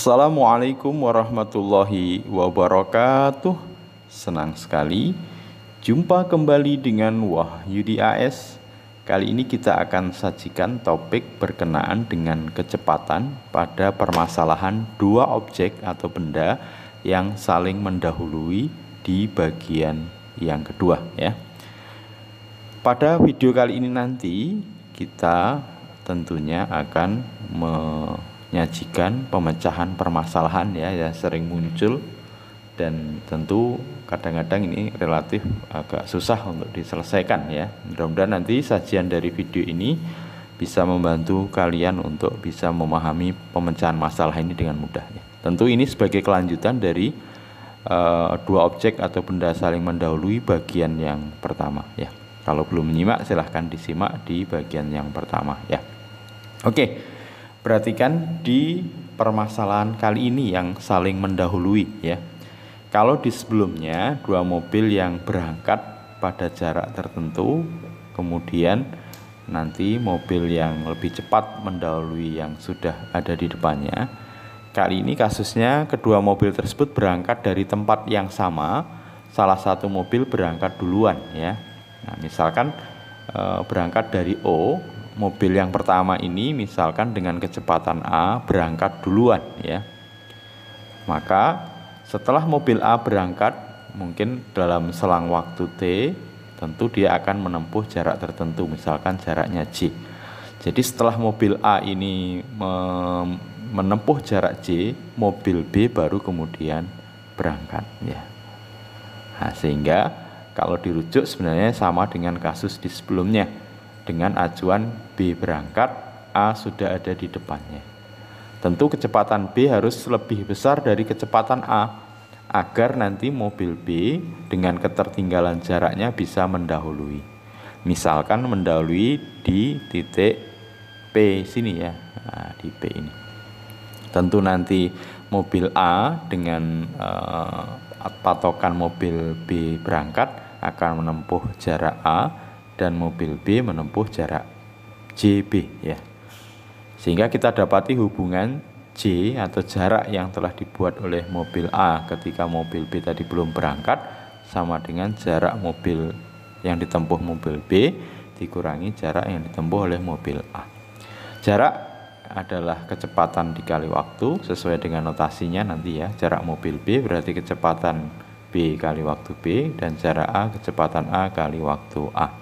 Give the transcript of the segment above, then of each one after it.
Assalamualaikum warahmatullahi wabarakatuh. Senang sekali jumpa kembali dengan Wahyudi AS. Kali ini kita akan sajikan topik berkenaan dengan kecepatan pada permasalahan dua objek atau benda yang saling mendahului di bagian yang kedua ya. Pada video kali ini nanti kita tentunya akan menyajikan pemecahan permasalahan ya yang sering muncul, dan tentu kadang-kadang ini relatif agak susah untuk diselesaikan ya. Mudah-mudahan nanti sajian dari video ini bisa membantu kalian untuk bisa memahami pemecahan masalah ini dengan mudah ya. Tentu ini sebagai kelanjutan dari dua objek atau benda saling mendahului bagian yang pertama ya. Kalau belum menyimak silahkan disimak di bagian yang pertama ya. Oke, perhatikan di permasalahan kali ini yang saling mendahului ya. Kalau di sebelumnya dua mobil yang berangkat pada jarak tertentu, kemudian nanti mobil yang lebih cepat mendahului yang sudah ada di depannya. Kali ini kasusnya kedua mobil tersebut berangkat dari tempat yang sama, salah satu mobil berangkat duluan ya. Nah, misalkan berangkat dari O, mobil yang pertama ini misalkan dengan kecepatan A berangkat duluan ya. Maka setelah mobil A berangkat, mungkin dalam selang waktu T, tentu dia akan menempuh jarak tertentu, misalkan jaraknya J. Jadi setelah mobil A ini menempuh jarak J, mobil B baru kemudian berangkat ya. Nah, sehingga kalau dirujuk sebenarnya sama dengan kasus di sebelumnya. Dengan acuan B berangkat, A sudah ada di depannya. Tentu kecepatan B harus lebih besar dari kecepatan A agar nanti mobil B dengan ketertinggalan jaraknya bisa mendahului. Misalkan mendahului di titik P sini ya, nah, di P ini. Tentu nanti mobil A dengan patokan mobil B berangkat akan menempuh jarak A, dan mobil B menempuh jarak JB ya. Sehingga kita dapati hubungan J atau jarak yang telah dibuat oleh mobil A ketika mobil B tadi belum berangkat sama dengan jarak mobil yang ditempuh mobil B dikurangi jarak yang ditempuh oleh mobil A. Jarak adalah kecepatan dikali waktu sesuai dengan notasinya nanti ya. Jarak mobil B berarti kecepatan B kali waktu B, dan jarak A kecepatan A kali waktu A.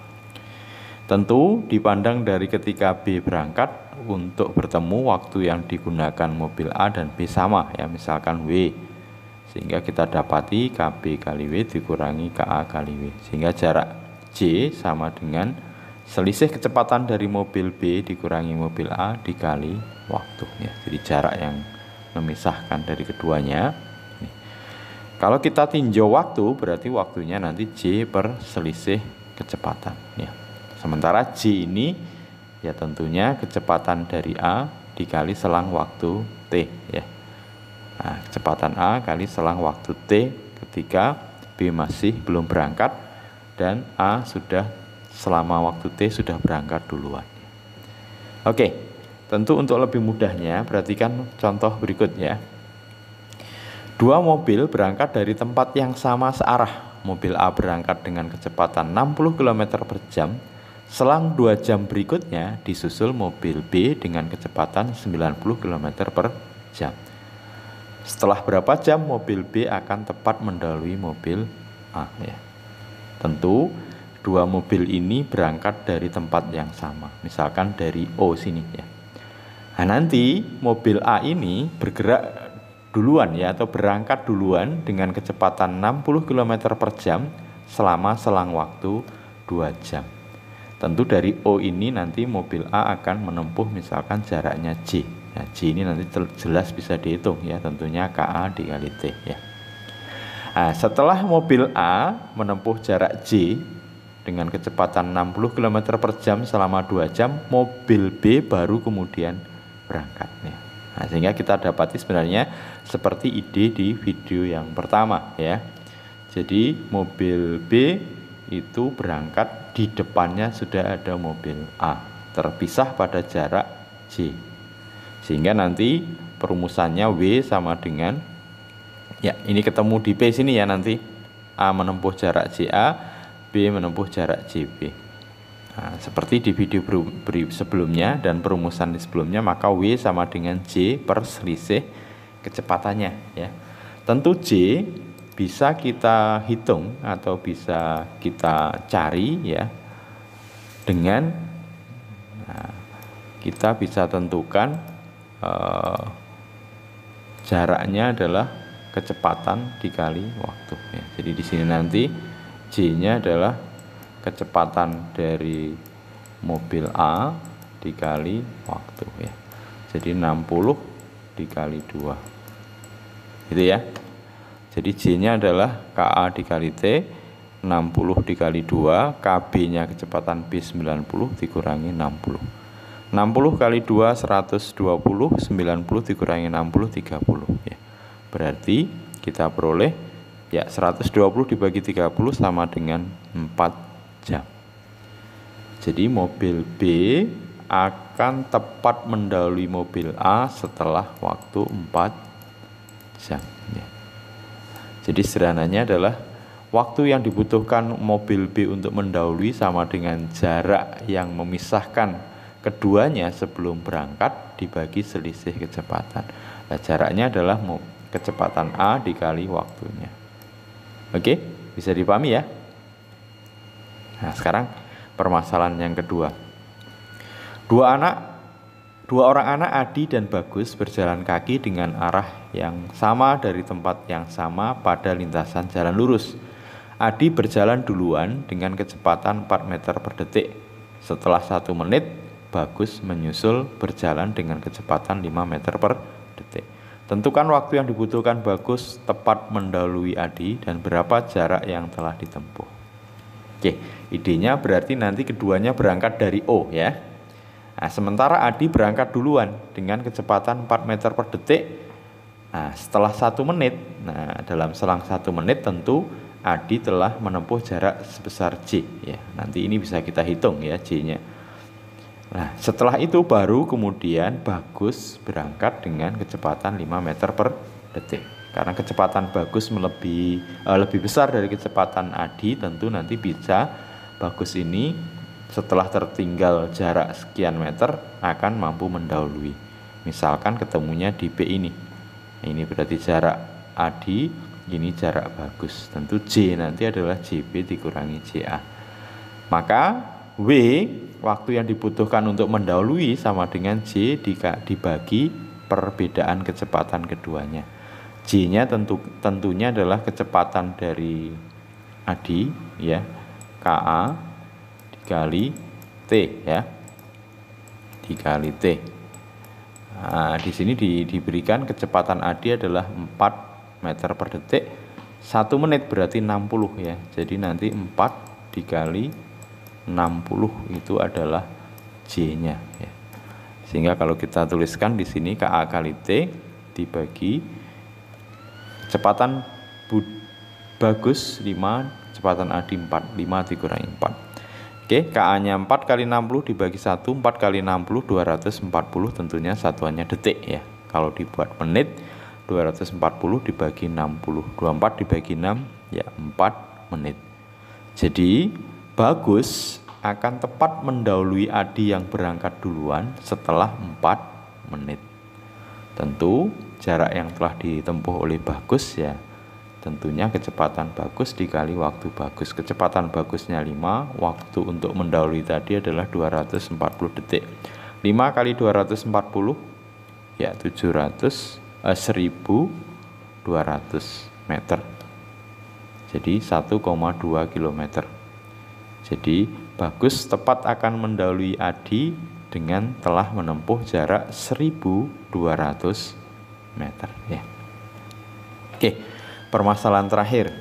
Tentu dipandang dari ketika B berangkat, untuk bertemu waktu yang digunakan mobil A dan B sama ya, misalkan W. Sehingga kita dapati KB kali W dikurangi KA kali W. Sehingga jarak J sama dengan selisih kecepatan dari mobil B dikurangi mobil A dikali waktu ya. Jadi jarak yang memisahkan dari keduanya. Kalau kita tinjau waktu, berarti waktunya nanti J per selisih kecepatan ya. Sementara J ini ya tentunya kecepatan dari A dikali selang waktu T ya. Nah, kecepatan A kali selang waktu T ketika B masih belum berangkat dan A sudah selama waktu T sudah berangkat duluan. Oke, tentu untuk lebih mudahnya perhatikan contoh berikut ya. Dua mobil berangkat dari tempat yang sama searah. Mobil A berangkat dengan kecepatan 60 km per jam. Selang 2 jam berikutnya disusul mobil B dengan kecepatan 90 km per jam. Setelah berapa jam mobil B akan tepat mendahului mobil A ya. Tentu dua mobil ini berangkat dari tempat yang sama, misalkan dari O sini ya. Nah, nanti mobil A ini bergerak duluan ya, atau berangkat duluan dengan kecepatan 60 km per jam selama selang waktu 2 jam. Tentu dari O ini nanti mobil A akan menempuh misalkan jaraknya J. Nah, J ini nanti jelas bisa dihitung ya, tentunya KA dikali T ya. Nah, setelah mobil A menempuh jarak J dengan kecepatan 60 km per jam selama 2 jam, mobil B baru kemudian berangkat ya. Nah, sehingga kita dapati sebenarnya seperti ide di video yang pertama ya. Jadi mobil B itu berangkat, di depannya sudah ada mobil A, terpisah pada jarak J. Sehingga nanti perumusannya W sama dengan, ya ini ketemu di P sini ya, nanti A menempuh jarak JA, B menempuh jarak JB. Nah, seperti di video sebelumnya dan perumusan di sebelumnya, maka W sama dengan J per selisih kecepatannya ya. Tentu J bisa kita hitung atau bisa kita cari ya dengan kita bisa tentukan jaraknya adalah kecepatan dikali waktu ya. Jadi di sini nanti J-nya adalah kecepatan dari mobil A dikali waktu ya. Jadi 60 dikali 2. Gitu ya. Jadi J-nya adalah KA dikali T, 60 dikali 2, KB-nya kecepatan B 90 dikurangi 60. 60 kali 2 120, 90 dikurangi 60 30 ya. Berarti kita peroleh ya 120 dibagi 30 sama dengan 4 jam. Jadi mobil B akan tepat mendahului mobil A setelah waktu 4 jam ya. Jadi sederhananya adalah waktu yang dibutuhkan mobil B untuk mendahului sama dengan jarak yang memisahkan keduanya sebelum berangkat dibagi selisih kecepatan. Nah, jaraknya adalah kecepatan A dikali waktunya. Oke, bisa dipahami ya? Nah, sekarang permasalahan yang kedua. Dua orang anak Adi dan Bagus berjalan kaki dengan arah yang sama dari tempat yang sama pada lintasan jalan lurus. Adi berjalan duluan dengan kecepatan 4 meter per detik. Setelah 1 menit, Bagus menyusul berjalan dengan kecepatan 5 meter per detik. Tentukan waktu yang dibutuhkan Bagus tepat mendahului Adi dan berapa jarak yang telah ditempuh. Oke, idenya berarti nanti keduanya berangkat dari O ya. Nah, sementara Adi berangkat duluan dengan kecepatan 4 meter per detik. Nah, setelah 1 menit, dalam selang 1 menit tentu Adi telah menempuh jarak sebesar J ya. Nanti ini bisa kita hitung ya J-nya. Nah, setelah itu baru kemudian Bagus berangkat dengan kecepatan 5 meter per detik. Karena kecepatan Bagus lebih besar dari kecepatan Adi, tentu nanti bisa Bagus ini setelah tertinggal jarak sekian meter akan mampu mendahului. Misalkan ketemunya di P ini. Ini berarti jarak Adi, ini jarak Bagus. Tentu J nanti adalah JB dikurangi JA. Maka W, waktu yang dibutuhkan untuk mendahului sama dengan J dibagi perbedaan kecepatan keduanya. J-nya tentunya adalah kecepatan dari Adi ya, KA dikali T ya. Dikali T. Nah, di sini diberikan kecepatan Adi adalah 4 meter per detik. 1 menit berarti 60 ya. Jadi nanti 4 dikali 60 itu adalah J-nya ya. Sehingga kalau kita tuliskan di sini KA kali T dibagi kecepatan Bagus 5, kecepatan Adi 4, 5 dikurangi 4. Oke, KA-nya 4 kali 60 dibagi 1, 4 kali 60 240, tentunya satuannya detik ya. Kalau dibuat menit 240 dibagi 60, 24 dibagi 6 ya 4 menit. Jadi Bagus akan tepat mendahului Adi yang berangkat duluan setelah 4 menit. Tentu jarak yang telah ditempuh oleh Bagus ya, tentunya kecepatan Bagus dikali waktu Bagus. Kecepatan Bagusnya 5, waktu untuk mendahului tadi adalah 240 detik. 5 kali 240 ya 1200 meter. Jadi 1,2 km. Jadi Bagus tepat akan mendahului Adi dengan telah menempuh jarak 1200 meter ya. Oke, permasalahan terakhir.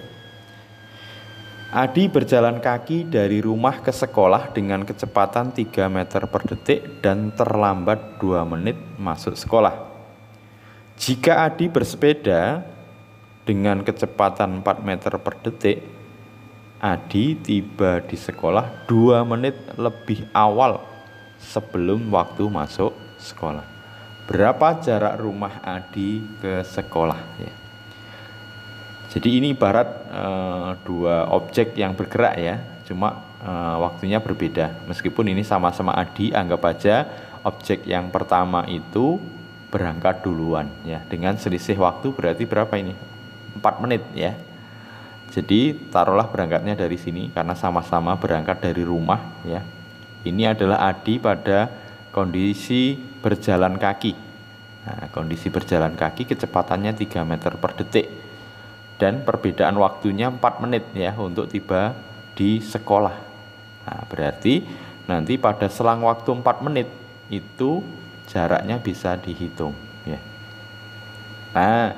Adi berjalan kaki dari rumah ke sekolah dengan kecepatan 3 meter per detik dan terlambat 2 menit masuk sekolah. Jika Adi bersepeda dengan kecepatan 4 meter per detik, Adi tiba di sekolah 2 menit lebih awal sebelum waktu masuk sekolah. berapa jarak rumah Adi ke sekolah ya. Jadi ini ibarat dua objek yang bergerak ya, cuma waktunya berbeda. Meskipun ini sama-sama Adi, anggap aja objek yang pertama itu berangkat duluan ya, dengan selisih waktu berarti berapa ini? 4 menit ya. Jadi taruhlah berangkatnya dari sini karena sama-sama berangkat dari rumah ya. Ini adalah Adi pada kondisi berjalan kaki. Nah, kondisi berjalan kaki kecepatannya 3 meter per detik. Dan perbedaan waktunya 4 menit ya untuk tiba di sekolah. Nah, berarti nanti pada selang waktu 4 menit itu jaraknya bisa dihitung ya. Nah,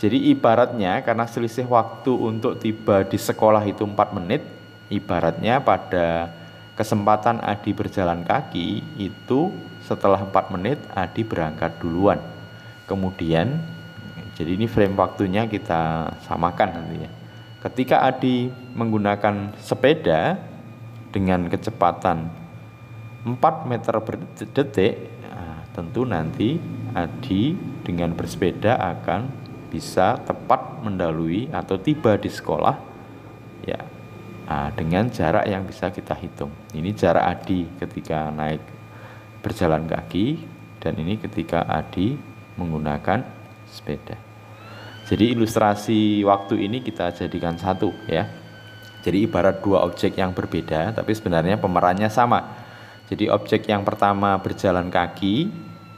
jadi ibaratnya karena selisih waktu untuk tiba di sekolah itu 4 menit, ibaratnya pada kesempatan Adi berjalan kaki itu setelah 4 menit Adi berangkat duluan. Kemudian jadi ini frame waktunya kita samakan nanti ya. Ketika Adi menggunakan sepeda dengan kecepatan 4 meter per detik, nah, tentu nanti Adi dengan bersepeda akan bisa tepat mendahului atau tiba di sekolah ya, nah, dengan jarak yang bisa kita hitung. Ini jarak Adi ketika naik berjalan kaki, dan ini ketika Adi menggunakan sepeda. Jadi ilustrasi waktu ini kita jadikan satu ya. Jadi ibarat dua objek yang berbeda tapi sebenarnya pemerannya sama. Jadi objek yang pertama berjalan kaki,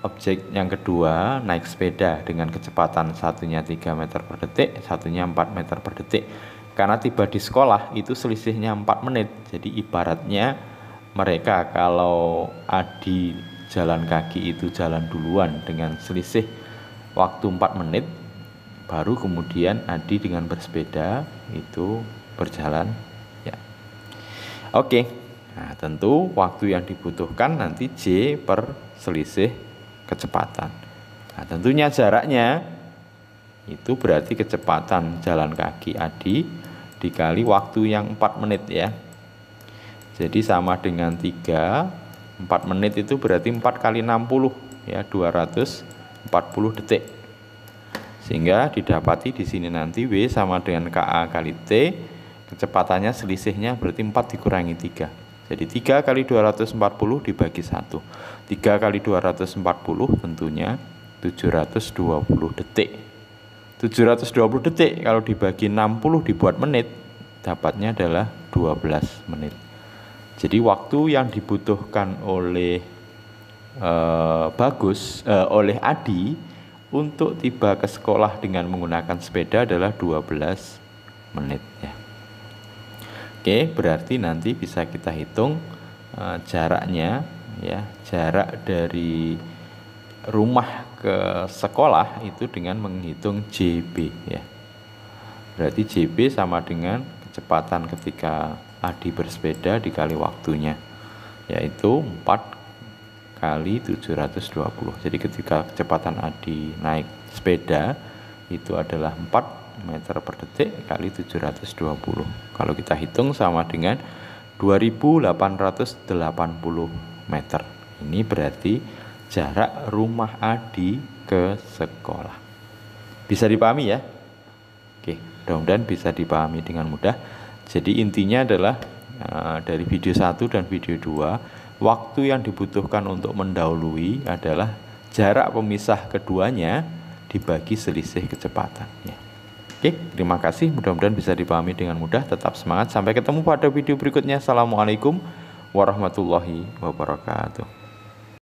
objek yang kedua naik sepeda dengan kecepatan satunya 3 meter per detik, satunya 4 meter per detik. Karena tiba di sekolah itu selisihnya 4 menit. Jadi ibaratnya mereka kalau Adi jalan kaki itu jalan duluan dengan selisih waktu 4 menit, baru kemudian Adi dengan bersepeda itu berjalan ya. Oke. Nah, tentu waktu yang dibutuhkan nanti J per selisih kecepatan. Nah, tentunya jaraknya itu berarti kecepatan jalan kaki Adi dikali waktu yang 4 menit ya. Jadi sama dengan 3, 4 menit itu berarti 4 kali 60 ya, 240 detik. Sehingga didapati di sini nanti W sama dengan KA kali T, kecepatannya selisihnya berarti 4 dikurangi 3. Jadi 3 kali 240 dibagi 1. 3 kali 240 tentunya 720 detik. 720 detik kalau dibagi 60 dibuat menit, dapatnya adalah 12 menit. Jadi waktu yang dibutuhkan oleh oleh Adi untuk tiba ke sekolah dengan menggunakan sepeda adalah 12 menit ya. Oke, berarti nanti bisa kita hitung jaraknya ya, jarak dari rumah ke sekolah itu dengan menghitung JB ya. Berarti JB sama dengan kecepatan ketika Adi bersepeda dikali waktunya, yaitu 4 kali 720. Jadi ketika kecepatan Adi naik sepeda itu adalah 4 meter per detik kali 720. Kalau kita hitung sama dengan 2880 meter. Ini berarti jarak rumah Adi ke sekolah. Bisa dipahami ya? Oke, mudah-mudahan bisa dipahami dengan mudah. Jadi intinya adalah dari video 1 dan video 2, waktu yang dibutuhkan untuk mendahului adalah jarak pemisah keduanya dibagi selisih kecepatan ya. Oke, terima kasih, mudah-mudahan bisa dipahami dengan mudah. Tetap semangat, sampai ketemu pada video berikutnya. Assalamualaikum warahmatullahi wabarakatuh.